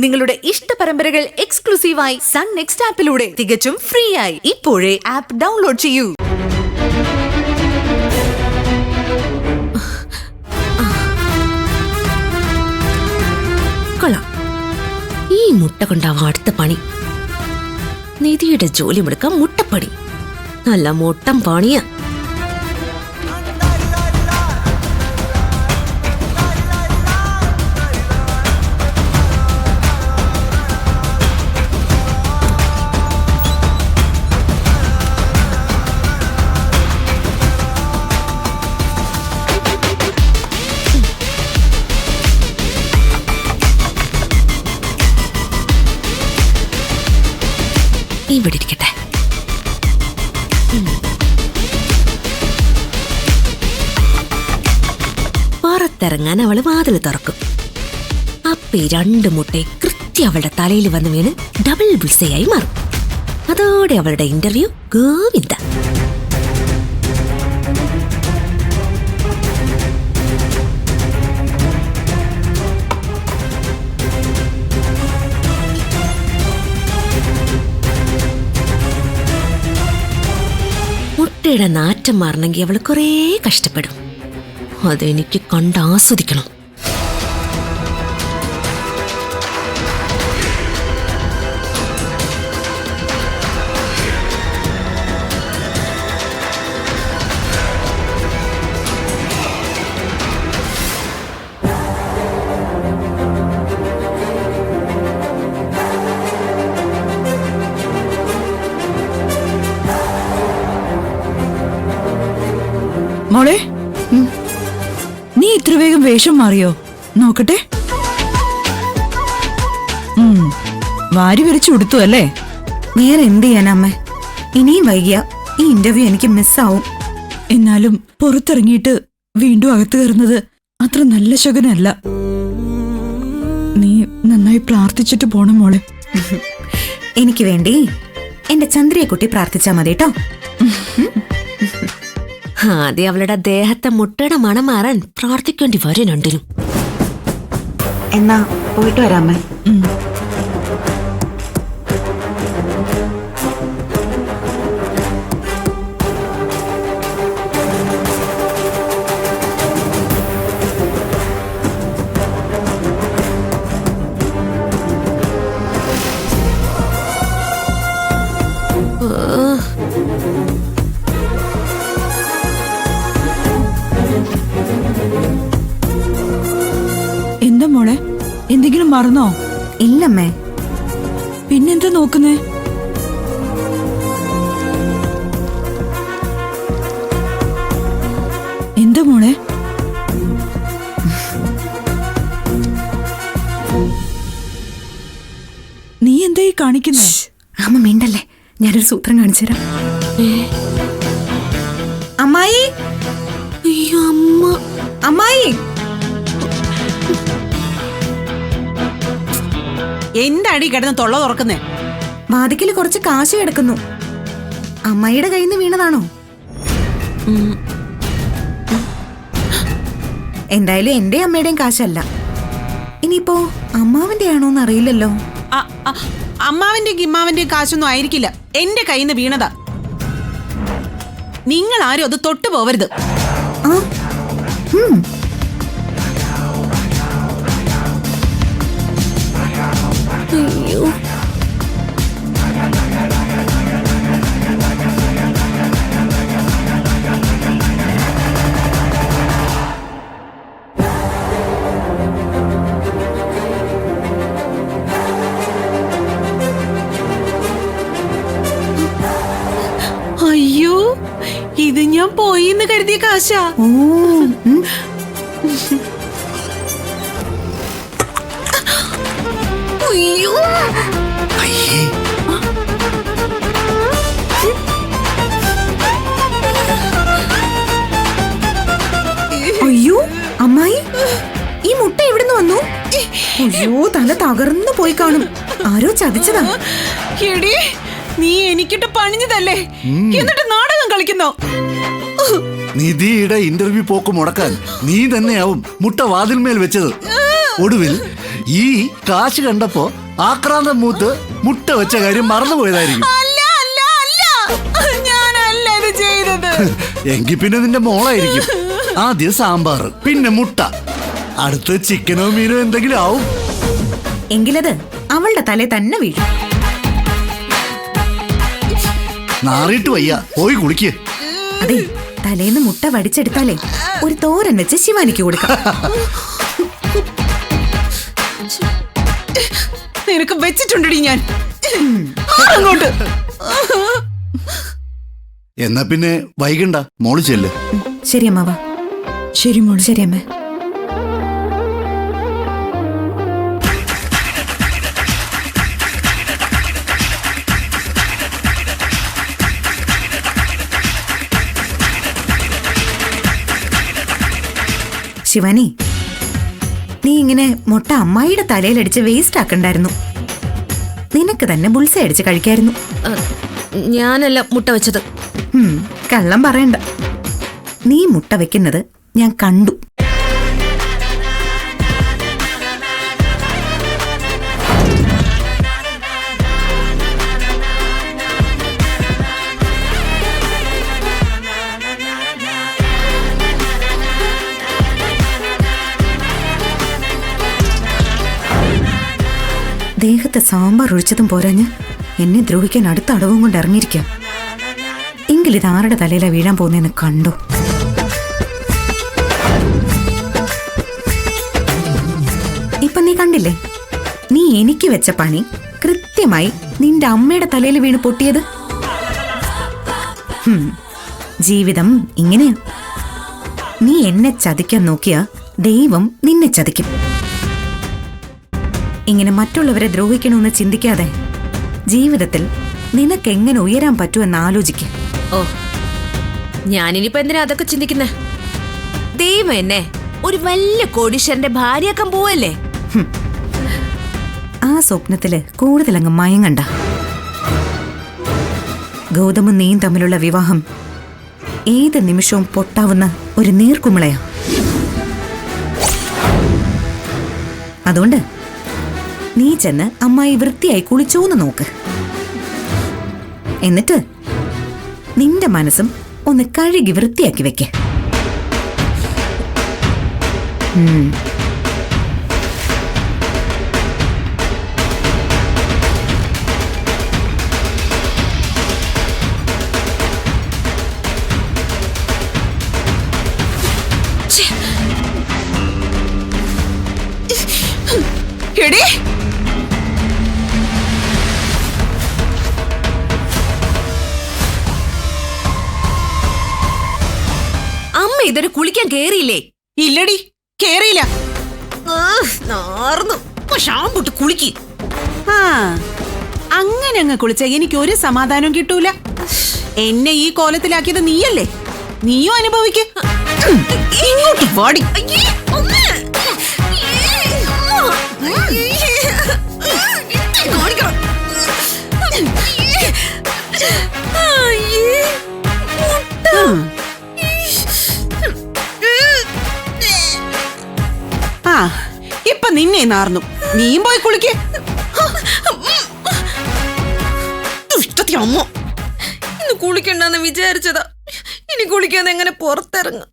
നിങ്ങളുടെ ഇഷ്ട പരമ്പരകൾ എക്സ്ക്ലൂസീവായി സൺ നെക്സ്റ്റ് ആപ്പിലൂടെ തികച്ചും ഫ്രീ ആയി ഇപ്പോഴേ ആപ്പ് ഡൗൺലോഡ് ചെയ്യൂ. കൊള്ളാം. ഈ മുട്ട കൊണ്ടാവും അടുത്ത പണി. നിധിയുടെ ജോലി മുടക്കാൻ മുട്ടപ്പണി. നല്ല മുട്ടം പണിയാ. ഇവിടെ ഇരിക്കട്ടെ. പുറത്തിറങ്ങാൻ അവള് വാതിൽ തുറക്കും. അപ്പേ 2 മുട്ടയെ കൃത്യം അവളുടെ തലയിൽ വന്ന് വീണ് ഡബിൾ ബുൾസയായി മാറും. അതോടെ അവളുടെ ഇന്റർവ്യൂ ഗോവിന്ദ. മുട്ടയുടെ നാറ്റം മാറണമെങ്കിൽ അവൾ കുറേ കഷ്ടപ്പെടും. അതെനിക്ക് കണ്ടാസ്വദിക്കണം. മോളെ, നീ ഇത്ര വേഗം വേഷം മാറിയോ? നോക്കട്ടെ. വാരി വിരിച്ചു കൊടുത്തു അല്ലേ? വേറെ എന്ത് ചെയ്യാനമ്മേ, ഇനിയും വൈകിയ ഈ ഇന്റർവ്യൂ എനിക്ക് മിസ്സാവും. എന്നാലും പുറത്തിറങ്ങിയിട്ട് വീണ്ടും അകത്ത് കയറുന്നത് അത്ര നല്ല ശകുനല്ല. നീ നന്നായി പ്രാർത്ഥിച്ചിട്ട് പോണം മോളെ. എനിക്ക് വേണ്ടി എന്റെ ചന്ദ്രയെക്കുട്ടി പ്രാർത്ഥിച്ചാ മതി കേട്ടോ. ആദ്യം അവളുടെ ദേഹത്തെ മുട്ടയുടെ മണം മാറാൻ പ്രാർത്ഥിക്കേണ്ടി വരും രണ്ടിനും. എന്നാ പോയിട്ട് വരാമേ. എന്താ മോളെ, എന്തെങ്കിലും മറന്നോ? ഇല്ലമ്മേ. പിന്നെന്താ നോക്കുന്നേ? എന്താ മോളെ? നീ എന്താ ഈ കാണിക്കുന്നേ? അമ്മ മിണ്ടല്ലേ, ഞാനൊരു സൂത്രം കാണിച്ചു തരാം. അമ്മായി, അയ്യോ അമ്മ. അമ്മായി, എന്താടി കിടന്ന് തൊള്ള തുറക്കുന്നേ? വാതിക്കല് കുറച്ച് കാശ് കിടക്കുന്നു. അമ്മായിയുടെ കയ്യിൽ നിന്ന് വീണതാണോ? എന്തായാലും എന്റെ അമ്മയുടെയും കാശല്ല. ഇനിയിപ്പോ അമ്മാവന്റെ ആണോന്ന് അറിയില്ലല്ലോ. അമ്മാവിന്റെ ഗിമ്മാവിന്റെ കാശൊന്നും ആയിരിക്കില്ല, എന്റെ കയ്യിൽ നിന്ന് വീണതാ. നിങ്ങൾ ആരും അത് തൊട്ടു പോവരുത്. അയ്യോ, അയ്യോ, ഇത് ഞാൻ പോയി എന്ന് കരുതിയ കാശാ. അയ്യോ. അയ്യോ അമ്മായി, ഈ മുട്ട എവിടുന്ന് വന്നു? അയ്യോ, തല തകർന്നു പോയി കാണും. ആരോ ചതിച്ചതാ. എടീ, നീ എനിക്കിട്ട് പണിഞ്ഞതല്ലേ, എന്നിട്ട് നാടകം കളിക്കുന്നോ? നിധിയുടെ ഇന്റർവ്യൂ പോക്ക് മുടക്കാൻ നീ തന്നെയാവും മുട്ട വാതിൽമേൽ വെച്ചത്. ഒടുവിൽ ഈ കാശ് കണ്ടപ്പോ ആക്രാന്തം മൂത്ത് മുട്ട വെച്ച കാര്യം മറന്നുപോയതായിരിക്കും. അല്ല അല്ല അല്ല, ഞാനല്ല ഇത് ചെയ്തത്. എങ്കി പിന്നെ നിന്റെ മോളായിരിക്കും. ആദ്യം സാമ്പാർ, പിന്നെ മുട്ട, അടുത്ത് ചിക്കനോ മീനോ എന്തെങ്കിലും ആവും. എങ്കിലത് അവളുടെ തലേ തന്നെ വീഴും. നാറിയിട്ട് വയ്യ, പോയി കുളിക്ക്. അതെ, തലേന്ന് മുട്ട വടിച്ചെടുത്താലേ ഒരു തോരൻ വെച്ച് ശിവാനിക്ക് കൊടുക്കാം. നിനക്ക് വെച്ചിട്ടുണ്ടടി ഞാൻ. അങ്ങോട്ട് എന്നാ പിന്നെ വൈകണ്ട, മോള് ചെല്ല്. ശരി അമ്മാവാ. ശരി മോളെ. ശരി അമ്മ. ശിവാനി, നീ ഇങ്ങനെ മുട്ട അമ്മായിയുടെ തലയിലടിച്ച് വേസ്റ്റ് ആക്കണ്ടായിരുന്നു. നിനക്ക് തന്നെ ബുൾസ അടിച്ച് കഴിക്കായിരുന്നു. ഞാനല്ല മുട്ട വെച്ചത്. കള്ളം പറയണ്ട. നീ മുട്ട വെക്കുന്നത് ഞാൻ കണ്ടു. ദേഹത്ത് സാമ്പാർ ഒഴിച്ചതും പോരാഞ്ഞ് എന്നെ ദ്രോഹിക്കാൻ അടുത്ത അടവും കൊണ്ട് ഇറങ്ങിയിരിക്കാം. എങ്കിലിത് ആരുടെ തലയിലാ വീഴാൻ പോകുന്നതെന്ന് കണ്ടോ? ഇപ്പൊ നീ കണ്ടില്ലേ, നീ എനിക്ക് വെച്ച പണി കൃത്യമായി നിന്റെ അമ്മയുടെ തലയിൽ വീണ് പൊട്ടിയത്. ജീവിതം ഇങ്ങനെയാ. നീ എന്നെ ചതിക്കാൻ നോക്കിയാ ദൈവം നിന്നെ ചതിക്കും. ഇങ്ങനെ മറ്റുള്ളവരെ ദ്രോഹിക്കണമെന്ന് ചിന്തിക്കാതെ ജീവിതത്തിൽ നിനക്കെങ്ങനെ ഉയരാൻ പറ്റുമെന്ന് ആലോചിക്ക. ഓ, ഞാനിനിപ്പോ എന്തിനാ അതൊക്കെ ചിന്തിക്കുന്നേ? ദൈവം എന്നെ ഒരു വലിയ കോടീശ്വരന്റെ ഭാര്യയാക്കാൻ പോവല്ലേ? ആ സ്വപ്നത്തില് കൂടുതലങ്ങ് മയങ്ങണ്ട. ഗൗതമും നീയും തമ്മിലുള്ള വിവാഹം ഏത് നിമിഷവും പൊട്ടാവുന്ന ഒരു നീർക്കുമിളയാ. അതുകൊണ്ട് നീ ചെന്ന് അമ്മായി വൃത്തിയായി കുളിച്ചോന്ന് നോക്ക്. എന്നിട്ട് നിന്റെ മനസ്സും ഒന്ന് കഴുകി വൃത്തിയാക്കി വെക്ക. എടി, അമ്മ ഇതൊരു കുളിക്കാൻ കേറിയില്ലേ? ഇല്ലടി, കേറിയില്ല. നാർന്നു. ഷാമ്പുട്ട് കുളിക്ക്. ആ, അങ്ങനെ അങ്ങ് കുളിച്ച എനിക്ക് ഒരു സമാധാനം കിട്ടൂല. എന്നെ ഈ കോലത്തിലാക്കിയത് നീയല്ലേ, നീയും അനുഭവിക്ക്. ഇങ്ങോട്ട് പാടി. ആ, ഇപ്പൊ നിന്നെ നാർന്നു. നീയും പോയി കുളിക്ക്. അമ്മ ഇന്ന് കുളിക്കണ്ടെന്ന് വിചാരിച്ചതാ. ഇനി കുളിക്കാതെ എങ്ങനെ പുറത്തിറങ്ങും?